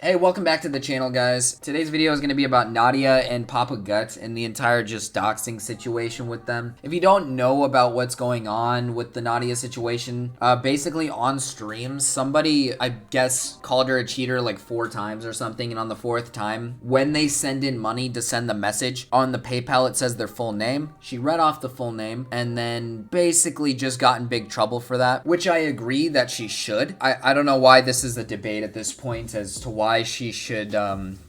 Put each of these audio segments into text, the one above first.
Hey, welcome back to the channel, guys. Today's video is going to be about Nadia and Papa Gut and the entire just doxing situation with them. If you don't know about what's going on with the Nadia situation, basically on streams, somebody, I guess, called her a cheater like 4 times or something, and on the 4th time, when they send in money to send the message, on the PayPal it says their full name. She read off the full name and then basically just got in big trouble for that, which I agree that she should. I don't know why this is a debate at this point as to why she should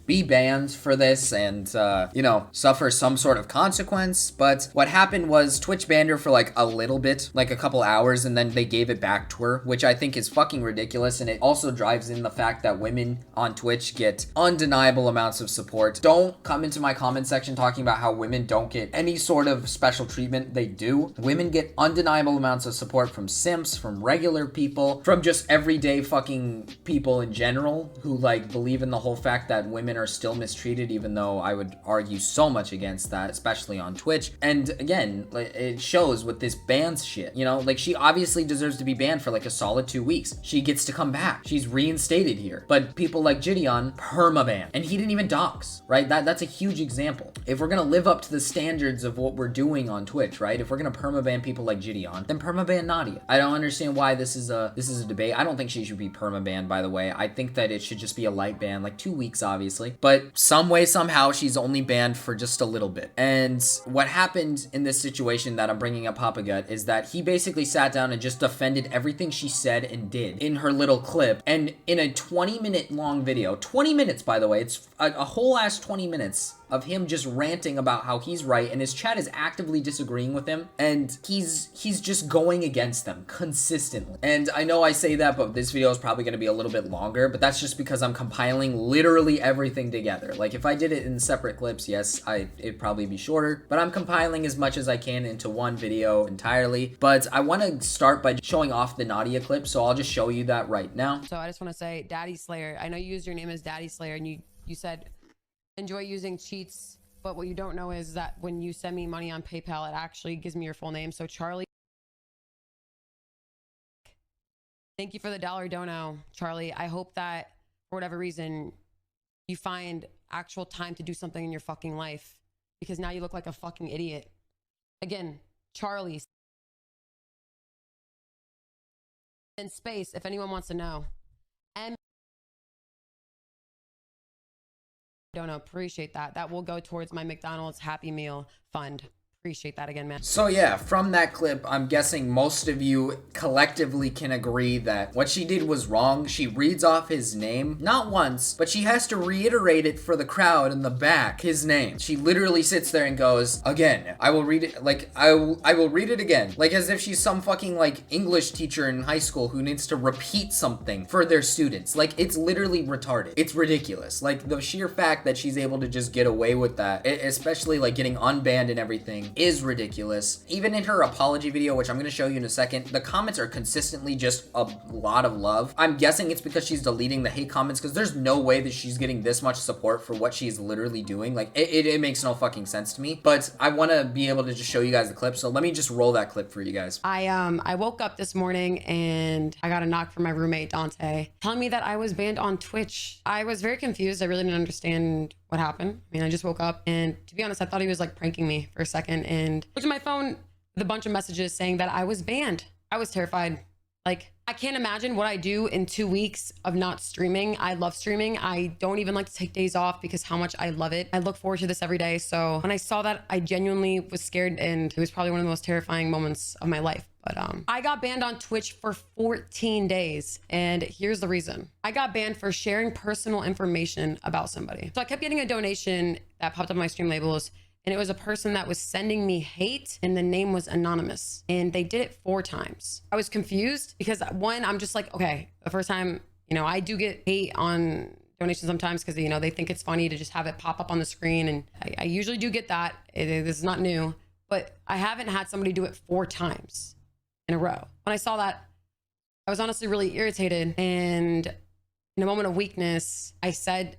be banned for this and, you know, suffer some sort of consequence. But what happened was Twitch banned her for like a little bit, like a couple hours, and then they gave it back to her, which I think is fucking ridiculous. And it also drives in the fact that women on Twitch get undeniable amounts of support. Don't come into my comment section talking about how women don't get any sort of special treatment. They do. Women get undeniable amounts of support from simps, from regular people, from just everyday fucking people in general who like believe in the whole fact that women are still mistreated, even though I would argue so much against that, especially on Twitch. And again, like, it shows with this bans shit, you know, like she obviously deserves to be banned for like a solid 2 weeks. She gets to come back. She's reinstated here. But people like Gideon, permaban. And he didn't even dox, right? That's a huge example. If we're gonna live up to the standards of what we're doing on Twitch, right? If we're gonna permaban people like Gideon, then permaban Nadia. I don't understand why this is a debate. I don't think she should be permabanned, by the way. I think that it should just be a light ban, like 2 weeks, obviously. But some way, somehow, she's only banned for just a little bit. And what happened in this situation that I'm bringing up Papa Gut is that he basically sat down and just defended everything she said and did in her little clip. And in a 20-minute long video, 20 minutes, by the way, it's a whole ass 20 minutes of him just ranting about how he's right, and his chat is actively disagreeing with him, and he's just going against them consistently. And I know I say that, but this video is probably going to be a little bit longer, but that's just because I'm compiling literally everything together. Like, if I did it in separate clips, yes, it'd probably be shorter, but I'm compiling as much as I can into one video entirely. But I want to start by showing off the Nadia clip, so I'll just show you that right now. So I just want to say, Daddy Slayer, I know you used your name as Daddy Slayer, and you said enjoy using cheats, but what you don't know is that when you send me money on PayPal, it actually gives me your full name. So Charlie, thank you for the $1 dono, Charlie. I hope that for whatever reason you find actual time to do something in your fucking life, because now you look like a fucking idiot. Again, Charlie. In space, if anyone wants to know. Don't appreciate that. That will go towards my McDonald's Happy Meal fund. Appreciate that again, man. So yeah, from that clip, I'm guessing most of you collectively can agree that what she did was wrong. She reads off his name, not once, but she has to reiterate it for the crowd in the back, his name. She literally sits there and goes, again, I will read it, like, I will read it again. Like, as if she's some fucking, like, English teacher in high school who needs to repeat something for their students. Like, it's literally retarded. It's ridiculous. Like, the sheer fact that she's able to just get away with that, especially, like, getting unbanned and everything, is ridiculous. Even in her apology video, which I'm going to show you in a second, the comments are consistently just a lot of love. I'm guessing it's because she's deleting the hate comments, because there's no way that she's getting this much support for what she's literally doing. Like, it makes no fucking sense to me. But I want to be able to just show you guys the clip, so let me just roll that clip for you guys. I woke up this morning and I got a knock from my roommate Dante telling me that I was banned on Twitch. I was very confused. I really didn't understand what happened. I mean, I just woke up, and to be honest, I thought he was like pranking me for a second, and looked at my phone with a bunch of messages saying that I was banned. I was terrified. Like, I can't imagine what I do in 2 weeks of not streaming. I love streaming. I don't even like to take days off because how much I love it. I look forward to this every day. So when I saw that, I genuinely was scared, and it was probably one of the most terrifying moments of my life. But I got banned on Twitch for 14 days. And here's the reason. I got banned for sharing personal information about somebody. So I kept getting a donation that popped up on my stream labels, and it was a person that was sending me hate, and the name was anonymous. And they did it 4 times. I was confused because, one, I'm just like, okay, the first time, you know, I do get hate on donations sometimes because, you know, they think it's funny to just have it pop up on the screen. And I usually do get that. This is not new, but I haven't had somebody do it 4 times in a row. When I saw that, I was honestly really irritated. And in a moment of weakness, I said,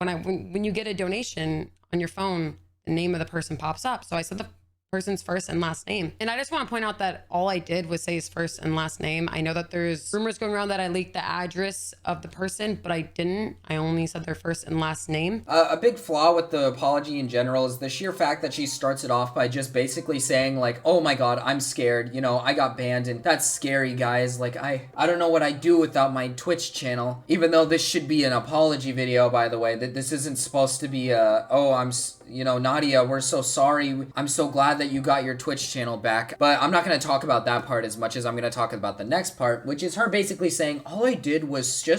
when you get a donation on your phone, the name of the person pops up. So I said the person's first and last name. And I just want to point out that all I did was say his first and last name. I know that there's rumors going around that I leaked the address of the person, but I didn't. I only said their first and last name. A big flaw with the apology in general is the sheer fact that she starts it off by just basically saying like, oh my god, I'm scared, you know, I got banned and that's scary, guys. Like, I don't know what I'd do without my Twitch channel. Even though this should be an apology video, by the way, that this isn't supposed to be you know, Nadia, we're so sorry. I'm so glad that you got your Twitch channel back. But I'm not going to talk about that part as much as I'm going to talk about the next part, which is her basically saying, all I did was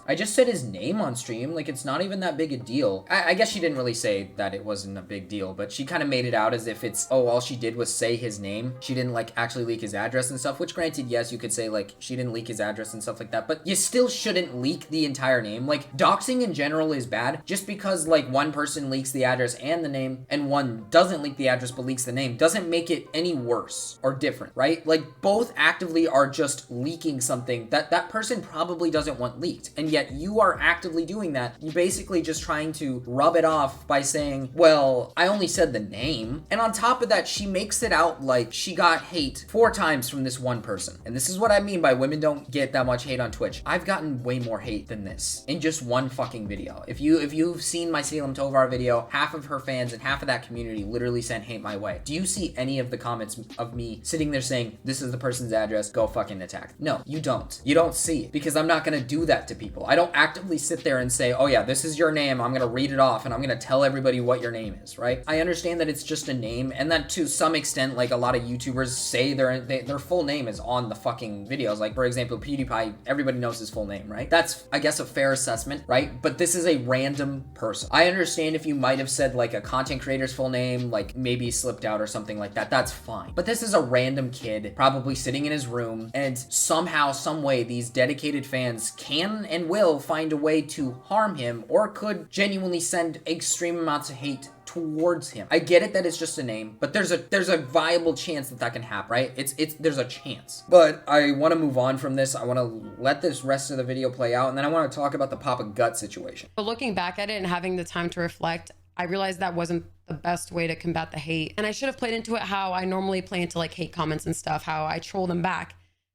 I just said his name on stream. Like, it's not even that big a deal. I guess she didn't really say that it wasn't a big deal, but she kind of made it out as if it's, oh, all she did was say his name. She didn't, like, actually leak his address and stuff, which granted, yes, you could say, like, she didn't leak his address and stuff like that, but you still shouldn't leak the entire name. Like, doxing in general is bad. Just because, like, one person leaks the address and the name, and one doesn't leak the address but leaks the name, doesn't make it any worse or different, right? Like, both actively are just leaking something that that person probably doesn't want leaked, and yet you are actively doing that. You're basically just trying to rub it off by saying, well, I only said the name. And on top of that, she makes it out like she got hate 4 times from this one person. And this is what I mean by women don't get that much hate on Twitch. I've gotten way more hate than this in just one fucking video. If you've seen my Salem Tovar video, half of her fans and half of that community literally sent hate my way. Do you see any of the comments of me sitting there saying, this is the person's address, go fucking attack? No, you don't. You don't see it, because I'm not gonna do that to people. I don't actively sit there and say, oh yeah, this is your name, I'm gonna read it off and I'm gonna tell everybody what your name is, right? I understand that it's just a name, and that to some extent, like, a lot of YouTubers say their full name is on the fucking videos. Like, for example, PewDiePie, everybody knows his full name, right? That's, I guess, a fair assessment, right? But this is a random person. I understand if you might have said, like, a content creator's full name, like, maybe slipped out or something like that, that's fine. But this is a random kid, probably sitting in his room, and somehow, some way, these dedicated fans can and will find a way to harm him, or could genuinely send extreme amounts of hate towards him. I get it that it's just a name, but there's a viable chance that can happen, right? There's a chance. But I want to move on from this. I want to let this rest of the video play out, and then I want to talk about the Papa Gut situation. But looking back at it and having the time to reflect, I realized that wasn't the best way to combat the hate. And I should have played into it how I normally play into, like, hate comments and stuff, how I troll them back.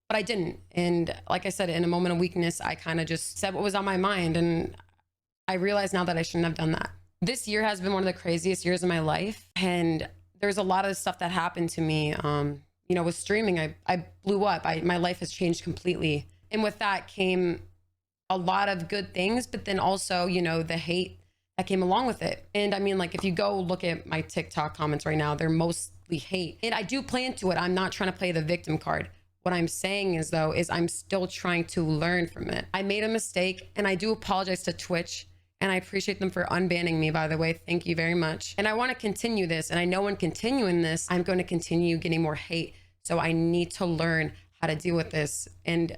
But I didn't. And like I said, in a moment of weakness, I kind of just said what was on my mind. And I realize now that I shouldn't have done that. This year has been one of the craziest years of my life. And there's a lot of stuff that happened to me. You know, with streaming, I blew up. My life has changed completely. And with that came a lot of good things, but then also, you know, the hate that came along with it. And I mean, like, if you go look at my TikTok comments right now, they're mostly hate. And I do play into it. I'm not trying to play the victim card. What I'm saying is, though, is I'm still trying to learn from it. I made a mistake, and I do apologize to Twitch, and I appreciate them for unbanning me, by the way. Thank you very much. And I want to continue this, and I know in continuing this, I'm going to continue getting more hate. So I need to learn how to deal with this, and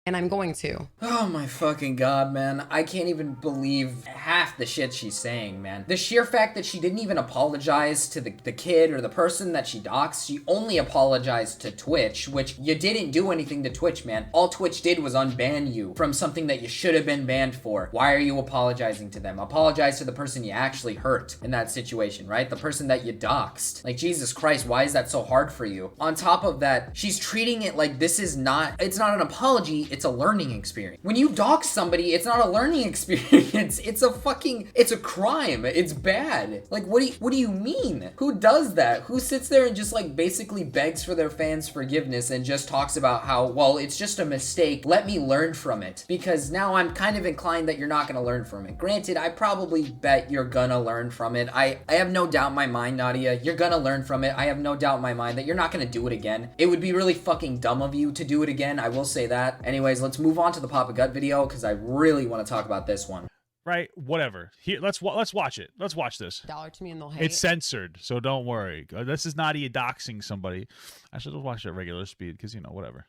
I'm going to. Oh my fucking god, man. I can't even believe half the shit she's saying, man. The sheer fact that she didn't even apologize to the kid or the person that she doxed. She only apologized to Twitch, which you didn't do anything to Twitch, man. All Twitch did was unban you from something that you should have been banned for. Why are you apologizing to them? Apologize to the person you actually hurt in that situation, right? The person that you doxed. Like, Jesus Christ, why is that so hard for you? On top of that, she's treating it like this is not, it's not an apology, it's a learning experience. When you dox somebody, it's not a learning experience. It's a crime. It's bad. Like, what do you mean? Who does that? Who sits there and just, like, basically begs for their fans' forgiveness and just talks about how, well, it's just a mistake. Let me learn from it. Because now I'm kind of inclined that you're not gonna learn from it. Granted, I probably bet you're gonna learn from it. I have no doubt in my mind, Nadia, you're gonna learn from it. I have no doubt in my mind that you're not gonna do it again. It would be really fucking dumb of you to do it again. I will say that. Anyways, let's move on to the Papa Gut video, because I really want to talk about this one. Right, whatever. Here, let's watch it. Let's watch this. Dollar to me and they'll hate. It's censored, so don't worry. This is Nadia doxing somebody. I should watch it at regular speed because, you know, whatever.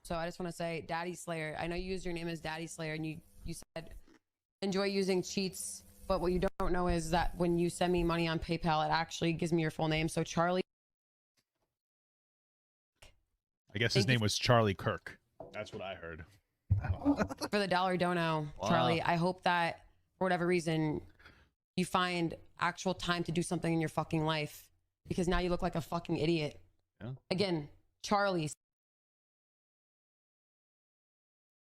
So I just want to say, Daddy Slayer, I know you use your name as Daddy Slayer, and you said enjoy using cheats, but what you don't know is that when you send me money on PayPal, it actually gives me your full name. So Charlie. I guess his name was Charlie Kirk. That's what I heard. For the dollar dono, wow. Charlie, I hope that for whatever reason you find actual time to do something in your fucking life because now you look like a fucking idiot. Yeah. Again, Charlie.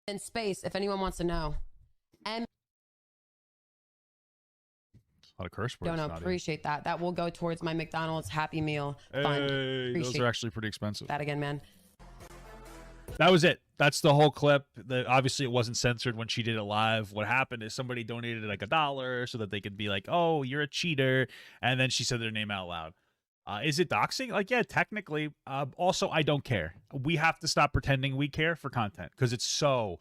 In space, if anyone wants to know. And A lot of curse words. don't appreciate that. That will go towards my McDonald's Happy Meal fund. Hey, those Appreciate are actually pretty expensive. that again, man. That was it. That's the whole clip. Obviously, it wasn't censored when she did it live. What happened is somebody donated like $1 so that they could be like, "Oh, you're a cheater," and then she said their name out loud. Is it doxing? Like, yeah, technically. Also, I don't care. We have to stop pretending we care for content because it's so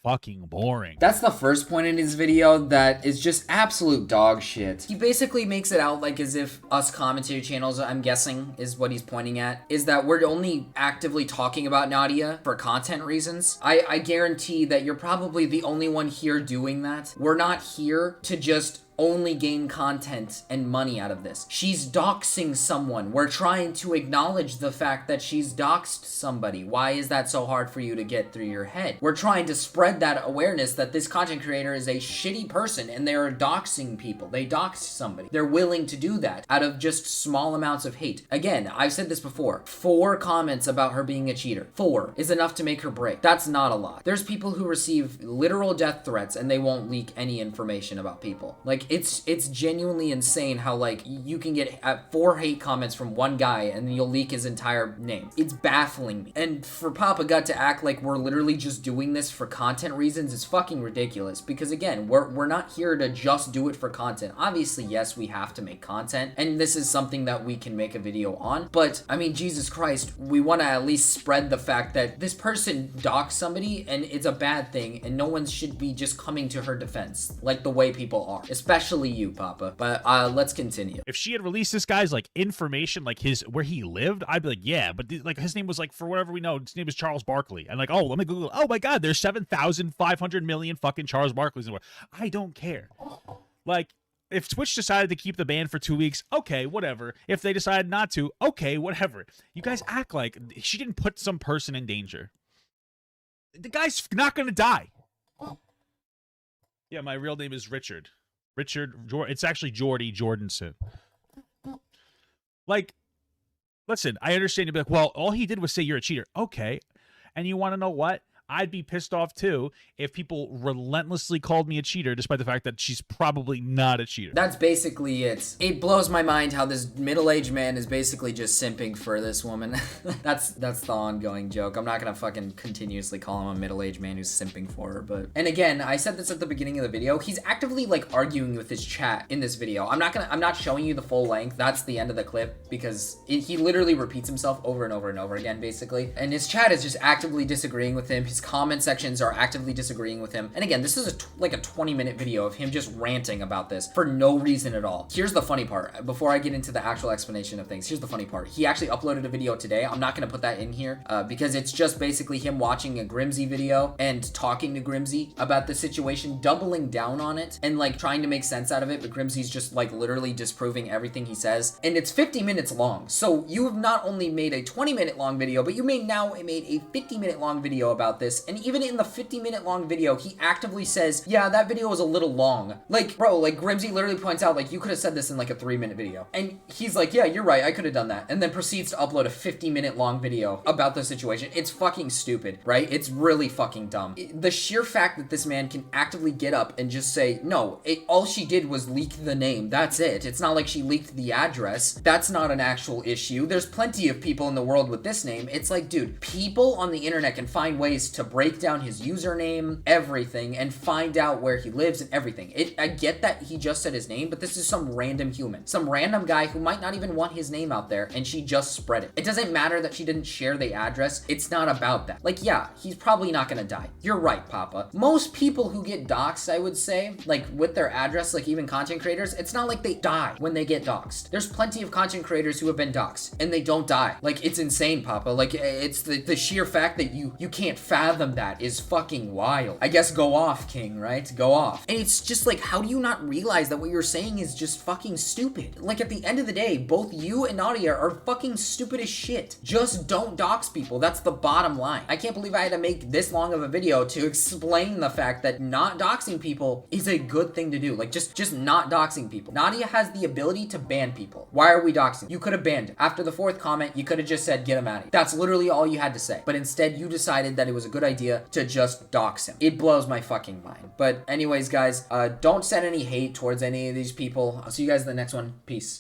fucking boring. That's the first point in his video that is just absolute dog shit. He basically makes it out like as if us commentary channels, I'm guessing, is what he's pointing at, is that we're only actively talking about Nadia for content reasons. I guarantee that you're probably the only one here doing that. We're not here to just only gain content and money out of this. She's doxing someone. We're trying to acknowledge the fact that she's doxed somebody. Why is that so hard for you to get through your head? We're trying to spread that awareness that this content creator is a shitty person and they're doxing people. They doxed somebody. They're willing to do that out of just small amounts of hate. Again, I've said this before. 4 comments about her being a cheater. 4 is enough to make her break. That's not a lot. There's people who receive literal death threats and they won't leak any information about people. Like, it's genuinely insane how, like, you can get 4 hate comments from one guy and you'll leak his entire name. It's baffling me. And for Papa Gut to act like we're literally just doing this for content reasons is fucking ridiculous, because again, we're not here to just do it for content. Obviously, yes, we have to make content, and this is something that we can make a video on, but I mean, Jesus Christ, we want to at least spread the fact that this person doxed somebody and it's a bad thing, and no one should be just coming to her defense like the way people are, especially you, Papa. But let's continue. If she had released this guy's like information, like his where he lived, I'd be like, yeah, but like his name was like, for whatever we know, his name is Charles Barkley, and like, oh, let me Google. Oh my God, there's 7,500 million fucking Charles Barkleys in the world. I don't care. Like, if Twitch decided to keep the ban for 2 weeks, okay, whatever. If they decided not to, okay, whatever. You guys act like she didn't put some person in danger. The guy's not gonna die. Yeah, my real name is Richard. It's actually Jordy Jordanson. Like, listen, I understand you'd be like, well, all he did was say you're a cheater. Okay. And you want to know what? I'd be pissed off too if people relentlessly called me a cheater despite the fact that she's probably not a cheater. That's basically it. It blows my mind how this middle-aged man is basically just simping for this woman. That's the ongoing joke. I'm not gonna fucking continuously call him a middle-aged man who's simping for her, but... And again, I said this at the beginning of the video, he's actively like arguing with his chat in this video. I'm not showing you the full length. That's the end of the clip because he literally repeats himself over and over and over again, basically. And his chat is just actively disagreeing with him. His comment sections are actively disagreeing with him. And again, this is like a 20-minute video of him just ranting about this for no reason at all. Here's the funny part. Before I get into the actual explanation of things, here's the funny part. He actually uploaded a video today. I'm not going to put that in here because it's just basically him watching a Grimsy video and talking to Grimsy about the situation, doubling down on it and like trying to make sense out of it. But Grimsy's just like literally disproving everything he says. And it's 50 minutes long. So you have not only made a 20-minute long video, but you now made a 50-minute long video about this. And even in the 50-minute long video, he actively says, yeah, that video was a little long. Like, bro, like Grimsy literally points out, like, you could have said this in like a 3-minute video. And he's like, yeah, you're right, I could have done that. And then proceeds to upload a 50-minute long video about the situation. It's fucking stupid, right? It's really fucking dumb. The sheer fact that this man can actively get up and just say, no, all she did was leak the name. That's it. It's not like she leaked the address. That's not an actual issue. There's plenty of people in the world with this name. It's like, dude, people on the internet can find ways to break down his username, everything, and find out where he lives and everything. I get that he just said his name, but this is some random human, some random guy who might not even want his name out there, and she just spread it. It doesn't matter that she didn't share the address. It's not about that. Like, yeah, he's probably not gonna die. You're right, Papa. Most people who get doxxed, I would say, like with their address, like even content creators, it's not like they die when they get doxxed. There's plenty of content creators who have been doxxed and they don't die. Like, it's insane, Papa. Like, it's the sheer fact that you can't fact fathom that is fucking wild. I guess go off, King, right? Go off. And it's just like, how do you not realize that what you're saying is just fucking stupid? Like, at the end of the day, both you and Nadia are fucking stupid as shit. Just don't dox people. That's the bottom line. I can't believe I had to make this long of a video to explain the fact that not doxing people is a good thing to do. Like, just not doxing people. Nadia has the ability to ban people. Why are we doxing? You could have banned him. After the 4th comment, you could have just said, get him out of here. That's literally all you had to say. But instead, you decided that it was a good idea to just dox him. It blows my fucking mind. But anyways, guys, don't send any hate towards any of these people. I'll see you guys in the next one. Peace.